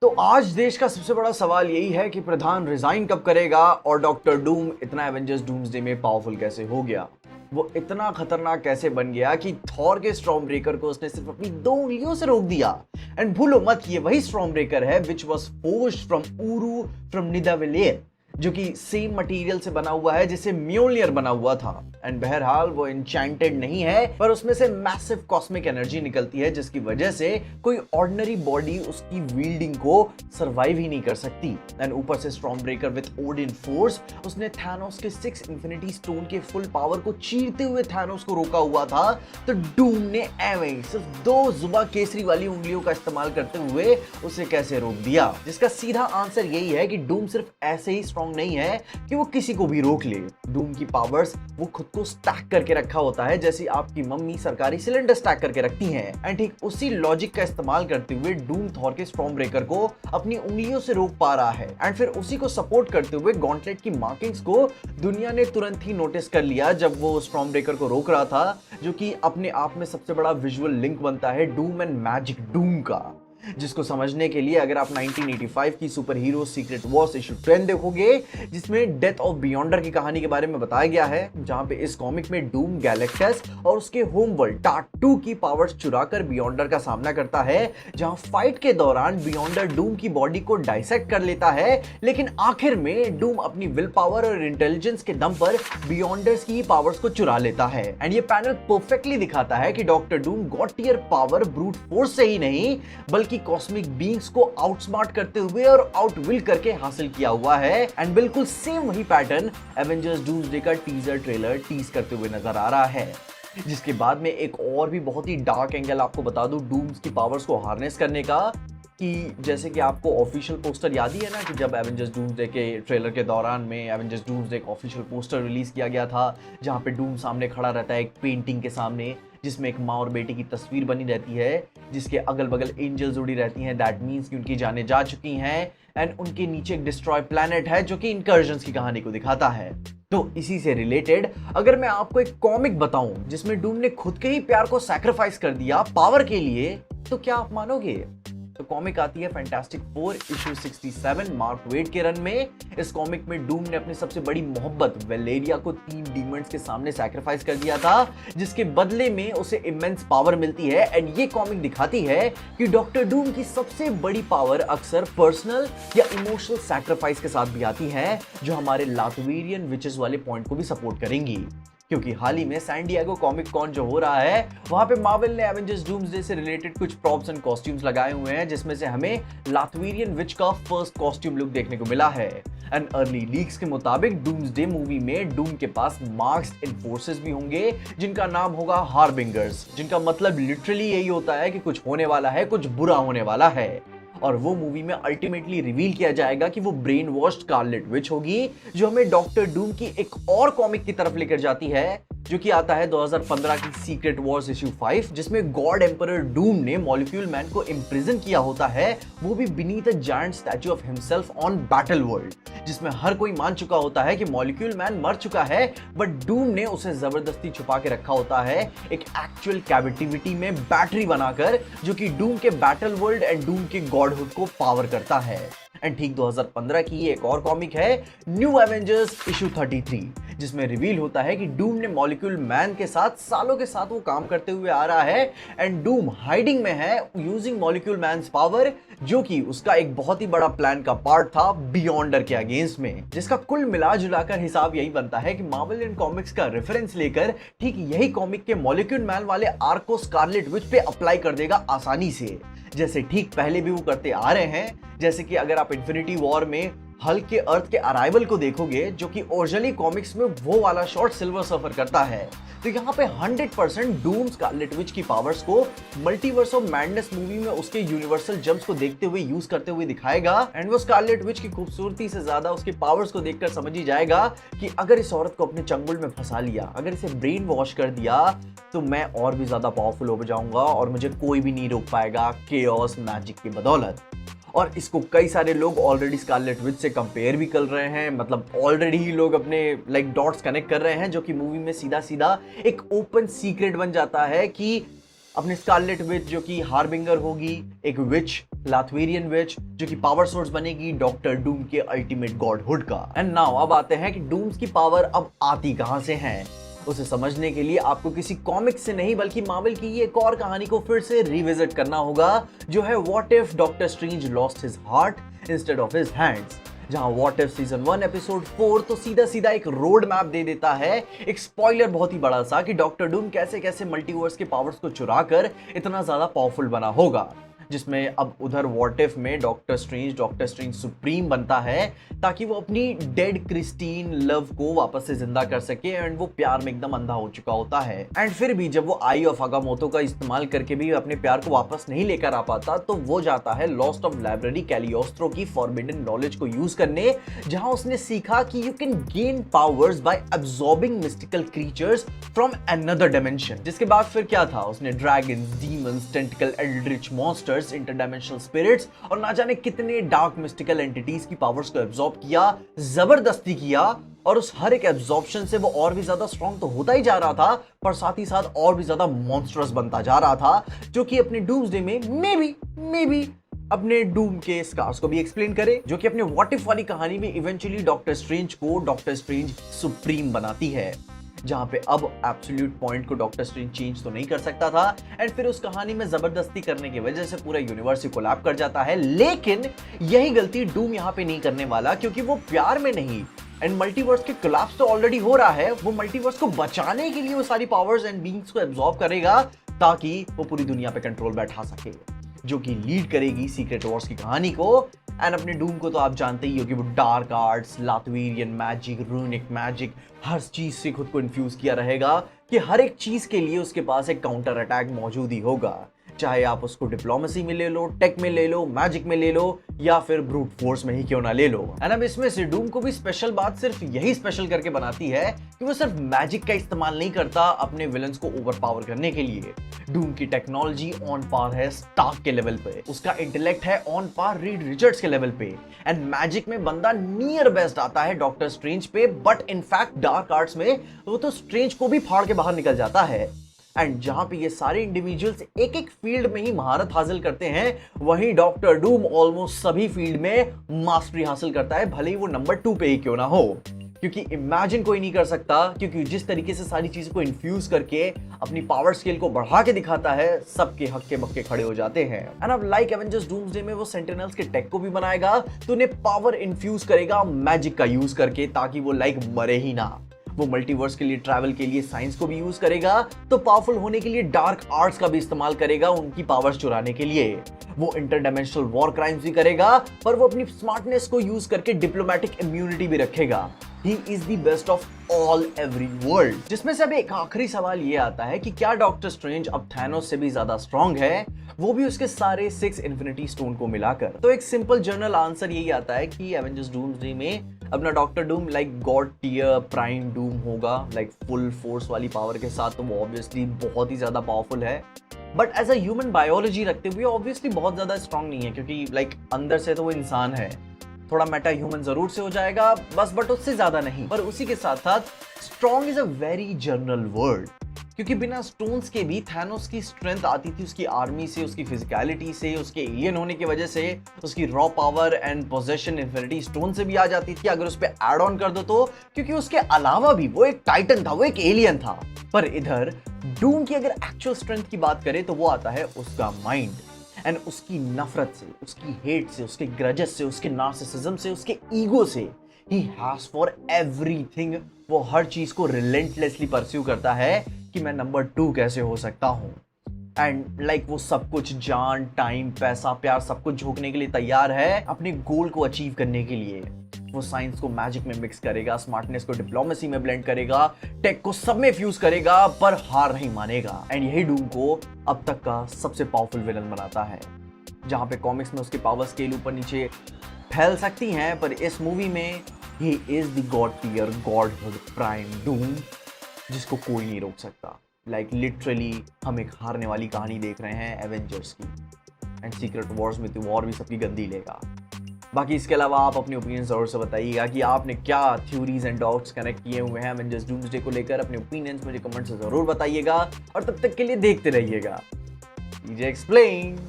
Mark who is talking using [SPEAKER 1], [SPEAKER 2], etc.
[SPEAKER 1] तो आज देश का सबसे बड़ा सवाल यही है कि प्रधान रिजाइन कब करेगा और डॉक्टर डूम इतना एवेंजर्स डूम्सडे में पावरफुल कैसे हो गया। वो इतना खतरनाक कैसे बन गया कि थॉर के स्टॉर्म ब्रेकर को उसने सिर्फ अपनी 2 उंगलियों से रोक दिया। एंड भूलो मत, ये वही स्टॉर्म ब्रेकर है which was forced from Uru from Nidavellir, जो कि सेम मटेरियल से बना हुआ है जिससे म्योल्नियर बना हुआ था। एंड बहरहाल वो एन्चेंटेड नहीं है, पर उसमें से मैसिव कॉस्मिक एनर्जी निकलती है जिसकी वजह से कोई ऑर्डिनरी बॉडी उसकी वील्डिंग को सरवाइव ही नहीं कर सकती। एंड ऊपर से storm breaker with Odin force उसने थैनोस के 6 इंफिनिटी स्टोन के फुल पावर को चीरते हुए थैनोस को रोका हुआ था। तो डूम ने एवे सिर्फ 2 जुबा केसरी वाली उंगलियों का इस्तेमाल करते हुए उसे कैसे रोक दिया, जिसका सीधा आंसर यही है कि डूम सिर्फ ऐसे ही स्ट्रॉन्ग नहीं है कि वो किसी को भी रोक ले। डूम की पावर्स वो खुद को स्टैक करके रखा होता है, जैसे आपकी मम्मी सरकारी सिलेंडर स्टैक करके रखती हैं। एंड ठीक उसी लॉजिक का इस्तेमाल करते हुए डूम थॉर के स्टॉर्म ब्रेकर को अपनी उंगलियों से रोक पा रहा है। एंड फिर उसी को सपोर्ट करते हुए गॉन्टलेट की मार्किंग्स को दुनिया ने तुरंत ही नोटिस कर लिया जब वो स्टॉर्म ब्रेकर को रोक रहा था, जो कि अपने आप में सबसे बड़ा विजुअल लिंक बनता है डूम एंड मैजिक डूम का, जिसको समझने के लिए अगर आप 1985 की super hero secret Wars issue 10 देखोगे, जिसमें डेथ ऑफ बियॉन्डर की कहानी के बारे में बताया गया है, जहां पे इस कॉमिक में डूम गैलेक्टस और उसके होम वर्ल्ड टाटू की पावर्स चुराकर बियॉन्डर का सामना करता है, जहां फाइट के दौरान बियॉन्डर डूम की बॉडी को डाइसेक्ट कर लेता है, लेकिन आखिर में डूम अपनी विल पावर और इंटेलिजेंस के दम पर बियॉन्डर्स की पावर्स को चुरा लेता है। एंड ये पैनल परफेक्टली दिखाता है कि Doctor Doom god tier power brute force से ही नहीं बल्कि कॉस्मिक बीइंग्स को आउटस्मार्ट करते हुए और आउटविल करके हासिल किया हुआ है। एंड बिल्कुल सेम वही पैटर्न एवेंजर्स डूम्सडे का टीजर ट्रेलर टीज करते हुए नजर आ रहा है, जिसके बाद में एक और भी बहुत ही डार्क एंगल आपको बता दूं डूम्स की पावर्स को हार्नेस करने का, कि जैसे कि आपको ऑफिशियल पोस्टर याद ही है ना कि जब एवेंजर्स डूम्सडे के ट्रेलर के दौरान में एवेंजर्स डूम्सडे एक ऑफिशियल पोस्टर रिलीज किया गया था, जहां पे डूम सामने खड़ा रहता है एक पेंटिंग के सामने, जिसमें एक माँ और बेटी की तस्वीर बनी रहती है, जिसके अगल बगल एंजल्स उड़ी रहती हैं। दैट मीन्स कि उनकी जानें जा चुकी हैं। एंड उनके नीचे एक डिस्ट्रॉय प्लैनेट है जो कि इनकर्जन्स की कहानी को दिखाता है। तो इसी से रिलेटेड अगर मैं आपको एक कॉमिक बताऊं जिसमें डूम ने खुद के ही प्यार को सैक्रिफाइस कर दिया पावर के लिए, तो क्या आप मानोगे? तो कॉमिक आती है फैंटास्टिक फोर इशू 67 मार्क वेड के रन में। इस कॉमिक में डूम ने अपनी सबसे बड़ी मोहब्बत वेलेरिया को 3 डीमंस के सामने सैक्रिफाइस कर दिया था, जिसके बदले में उसे इमेंस पावर मिलती है। एंड ये कॉमिक दिखाती है कि डॉक्टर डूम की सबसे बड़ी पावर अक्सर पर्सनल या इमोशनल सैक्रिफाइस के साथ भी आती है, जो हमारे लातवेरियन विचेस वाले पॉइंट को भी सपोर्ट करेंगी। क्योंकि हाल ही में सैन डिएगो कॉमिक कॉन जो हो रहा है, वहां पे मार्वल ने एवेंजर्स डूम्सडे से रिलेटेड कुछ प्रॉप्स एंड कॉस्ट्यूम्स लगाए हुए हैं, जिसमें से हमें लातवेरियन विच का फर्स्ट कॉस्ट्यूम लुक देखने को मिला है। एंड अर्ली लीक्स के मुताबिक डूम्सडे मूवी में डूम के पास मार्क्ड फोर्सेस भी होंगे, जिनका नाम होगा हार्बिंगर्स, जिनका मतलब लिटरली यही होता है कि कुछ होने वाला है, कुछ बुरा होने वाला है। और वो मूवी में अल्टीमेटली रिवील किया जाएगा कि वो ब्रेन वॉश्ड स्कारलेट विच होगी, जो हमें डॉक्टर डूम की एक और कॉमिक की तरफ लेकर जाती है, जो कि आता है 2015 की सीक्रेट वॉर्स इशू 5, जिसमें गॉड एम्परर डूम ने मॉलिक्यूल मैन को इम्प्रिजन किया होता है, वो भी beneath a giant statue of himself on battle world, जिसमें हर कोई मान चुका होता है कि मॉलिक्यूल मैन मर चुका है, बट डूम ने उसे जबरदस्ती छुपा के रखा होता है एक एक्चुअल कैविटिविटी में बैटरी बनाकर, जो कि डूम के बैटल वर्ल्ड एंड डूम के गॉडहुड को पावर करता है। एंड ठीक 2015 की एक और कॉमिक है न्यू एवेंजर्स इशू 33, जिसमें रिवील होता है कि डूम ने मॉलिक्यूल मैन के साथ सालों के साथ वो काम करते हुए आ रहा है। एंड डूम हाइडिंग में है यूजिंग मॉलिक्यूल मैन्स पावर, जो कि उसका एक बहुत ही बड़ा प्लान का पार्ट था बियॉन्डर के अगेंस्ट में, जिसका कुल मिला जुलाकर हिसाब यही बनता है कि मार्वल इन कॉमिक्स का रेफरेंस लेकर ठीक यही कॉमिक के मॉलिक्यूल मैन वाले आर्क को स्कारलेट विच पे अप्लाई कर देगा आसानी से, जैसे ठीक पहले भी वो करते आ रहे हैं। जैसे कि अगर आप इन्फिनिटी वॉर में हल्क के अर्थ के अराइवल को देखोगे, जो कि ओरिजिनली कॉमिक्स में वो वाला शॉट सिल्वर सर्फर करता है, तो यहाँ पे 100% डूम स्कारलेट विच की पावर्स को मल्टीवर्स ऑफ मैडनेस मूवी में उसके यूनिवर्सल जंप्स को देखते हुए यूज करते हुए दिखाएगा। एंड वो स्कारलेट विच की खूबसूरती से ज्यादा उसके पावर्स को देखकर समझ ही जाएगा कि अगर इस औरत को अपने चंगुल में फंसा लिया, अगर इसे ब्रेन वॉश कर दिया, तो मैं और भी ज्यादा पावरफुल हो जाऊंगा और मुझे कोई भी नहीं रोक पाएगा केओस मैजिक की बदौलत। और इसको कई सारे लोग ऑलरेडी स्कारलेट विच से कंपेयर भी कर रहे हैं, मतलब ऑलरेडी ही लोग अपने डॉट्स कनेक्ट कर रहे हैं, जो कि मूवी में सीधा सीधा एक ओपन सीक्रेट बन जाता है कि अपने स्कारलेट विच जो कि हार्बिंगर होगी, एक विच लाथवेरियन विच, जो कि पावर सोर्स बनेगी डॉक्टर डूम के अल्टीमेट गॉडहुड का। एंड नाउ अब आते हैं कि डूम्स की पावर अब आती कहां से है। उसे समझने के लिए आपको किसी कॉमिक्स से नहीं बल्कि मार्वल की एक और कहानी को फिर से रिविजिट करना होगा, जो है what if doctor strange lost his heart instead of his hands. जहां व्हाट इफ सीजन 1 एपिसोड 4 तो सीधा सीधा एक रोड मैप दे देता है, एक स्पॉइलर बहुत ही बड़ा सा, कि डॉक्टर डूम कैसे कैसे मल्टीवर्स के पावर्स को चुरा कर इतना ज्यादा पावरफुल बना होगा। जिसमें अब उधर व्हाट इफ में डॉक्टर स्ट्रेंज सुप्रीम बनता है ताकि वो अपनी डेड क्रिस्टीन लव को वापस से जिंदा कर सके। एंड वो प्यार में एकदम अंधा हो चुका होता है। एंड फिर भी जब वो आई ऑफ आगामोतो का इस्तेमाल करके भी अपने प्यार को वापस नहीं लेकर आ पाता, तो वो जाता है लॉस्ट ऑफ लाइब्रेरी कैलियोस्ट्रो की फॉरबिडन नॉलेज को यूज करने, जहां उसने सीखा कि you can gain powers by absorbing mystical creatures from another dimension. जिसके बाद फिर क्या था, उसने dragons, demons, tentacle eldritch monsters, interdimensional spirits और ना जाने कितने डार्क मिस्टिकल एंटिटीज की पावर्स को एब्जॉर्ब किया, जबरदस्ती किया। और उस हर एक एब्जॉर्प्शन से वो और भी ज्यादा स्ट्रॉन्ग तो होता ही जा रहा था, पर साथ ही साथ और भी ज्यादा मॉन्स्टरस बनता जा रहा था, जो कि अपने डूम्सडे में मे बी अपने डूम के स्कार्स को भी एक्सप्लेन करे, जो कि अपने व्हाट इफ वाली कहानी में इवेंचुअली डॉक्टर स्ट्रेंज को डॉक्टर स्ट्रेंज सुप्रीम बनाती है। जहां पे अब एब्सोल्यूट पॉइंट को डॉक्टर स्ट्रेंज चेंज तो नहीं कर सकता था। एंड फिर उस कहानी में जबरदस्ती करने की वजह से पूरा यूनिवर्स ही कोलैप्स कर जाता है। लेकिन यही गलती डूम यहां पे नहीं करने वाला, क्योंकि वो प्यार में नहीं, एंड मल्टीवर्स के कोलैप्स तो ऑलरेडी हो रहा है, वो मल्टीवर्स को बचाने के लिए वो सारी पावर्स एंड बीइंग्स को एब्जॉर्ब करेगा ताकि वो पूरी दुनिया पे कंट्रोल बैठा सके, जो कि लीड करेगी सीक्रेट वॉर्स की कहानी को। एंड अपने डूम को तो आप जानते ही हो कि वो dark arts, Latverian magic, runic magic, हर चीज से खुद को इन्फ्यूज किया रहेगा कि हर एक चीज के लिए उसके पास एक काउंटर अटैक मौजूद ही होगा। चाहे आप उसको डिप्लोमेसी में ले लो, टेक में ले लो, मैजिक में ले लो, या फिर ब्रूट फोर्स में ही क्यों ना ले लो। एंड अब इसमें से डूम को भी स्पेशल बात सिर्फ यही स्पेशल करके बनाती है कि वो सिर्फ मैजिक का इस्तेमाल नहीं करता अपने विलन्स को ओवरपावर करने के लिए। डूम की टेक्नोलॉजी ऑन पार है स्टार्क के लेवल पे, उसका इंटेलेक्ट है ऑन पार रीड रिचर्ड्स के लेवल पे, एंड मैजिक में बंदा नियर बेस्ट आता है डॉक्टर स्ट्रेंज पे, बट इनफैक्ट डार्क आर्ट्स में वो तो स्ट्रेंज को भी फाड़ के बाहर निकल जाता है। एंड जहां पे ये सारे इंडिविजुअल्स एक एक फील्ड में ही महारत हासिल करते हैं, वहीं डॉक्टर डूम ऑलमोस्ट सभी फील्ड में मास्टरी हासिल करता है, भले ही वो नंबर 2 पे ही क्यों ना हो। क्योंकि इमेजिन कोई नहीं कर सकता, क्योंकि जिस तरीके से सारी चीजों को इन्फ्यूज करके अपनी पावर स्केल को बढ़ा के दिखाता है, सबके हक्के बक्के खड़े हो जाते हैं। एंड अब लाइक एवेंजर्स डूम्सडे में वो सेंटिनल्स के टेक को भी बनाएगा, तो उन्हें पावर इन्फ्यूज करेगा मैजिक का यूज करके, ताकि वो लाइक मरे ही ना। वो मल्टीवर्स के लिए ट्रैवल के लिए साइंस को भी यूज करेगा, तो पावरफुल होने के लिए डार्क आर्ट्स का भी इस्तेमाल करेगा उनकी पावर्स चुराने के लिए। वो इंटरडायमेंशनल वॉर क्राइम्स भी करेगा, पर वो अपनी स्मार्टनेस को यूज करके डिप्लोमेटिक इम्यूनिटी भी रखेगा। He is the best of all every world। जिसमें से अब एक आखिरी सवाल ये आता है कि क्या डॉक्टर स्ट्रेंज अब थैनोस से भी ज्यादा स्ट्रॉन्ग है, वो भी उसके सारे 6 इन्फिनिटी स्टोन को मिलाकर। तो एक सिंपल जनरल आंसर यही आता है कि एवेंजर्स डूम्सडे में अपना Doctor Doom like god tier prime Doom होगा, लाइक फुल फोर्स वाली पावर के साथ, तो वो ऑब्वियसली बहुत ही ज्यादा पावरफुल है। But as a human biology रखते हुए ऑब्वियसली बहुत ज्यादा स्ट्रॉन्ग नहीं है, क्योंकि लाइक अंदर से तो वो इंसान है, थोड़ा मेटा ह्यूमन जरूर से हो जाएगा बस, बट उससे ज्यादा नहीं। पर उसी के साथ साथ strong is a very general word, क्योंकि बिना स्टोन्स के भी थैनोस की स्ट्रेंथ आती थी उसकी आर्मी से, उसकी फिजिकलिटी से, उसके एलियन होने की वजह से, उसकी raw power and possession infinity stone से भी आ जाती थी अगर उस पर एड ऑन कर दो तो, क्योंकि उसके अलावा भी वो एक टाइटन था, वो एक एलियन था। पर इधर डूम की अगर एक्चुअल स्ट्रेंथ की बात करें तो वो आता है उसका माइंड, एंड उसकी नफरत से, उसकी हेट से, उसके ग्रजेस से, उसके नार्सिसिज्म से, उसके ईगो से। ही हैज फॉर एवरीथिंग, वो हर चीज को रिलेंटलेसली परस्यू करता है कि मैं नंबर 2 कैसे हो सकता हूं। एंड लाइक वो सब कुछ, जान, टाइम, पैसा, प्यार, सब कुछ झोंकने के लिए तैयार है अपने गोल को अचीव करने के लिए। वो साइंस को मैजिक में मिक्स करेगा, स्मार्टनेस को डिप्लोमेसी में ब्लेंड करेगा, टेक को सब में फ्यूज करेगा, पर हार नहीं मानेगा। एंड यही डूम को अब तक का सबसे पावरफुल विलन बनाता है। जहां पे कॉमिक्स में उसकी पावर स्केल ऊपर नीचे फैल सकती हैं, पर इस मूवी में he is the god tier godhood prime Doom, जिसको कोई नहीं रोक सकता। लाइक लिटरली हम एक हारने वाली कहानी देख रहे हैं एवेंजर्स की, एंड सीक्रेट वॉर्स में तो वॉर भी सबकी गंदी लेगा। बाकी इसके अलावा आप अपने ओपिनियन जरूर से बताइएगा कि आपने क्या थ्योरीज एंड डाउट्स कनेक्ट किए हुए हैं एवेंजर्स डूम्सडे को लेकर। अपने ओपिनियंस मुझे कमेंट से जरूर बताइएगा, और तब तक के लिए देखते रहिएगा डीजे एक्सप्लेन।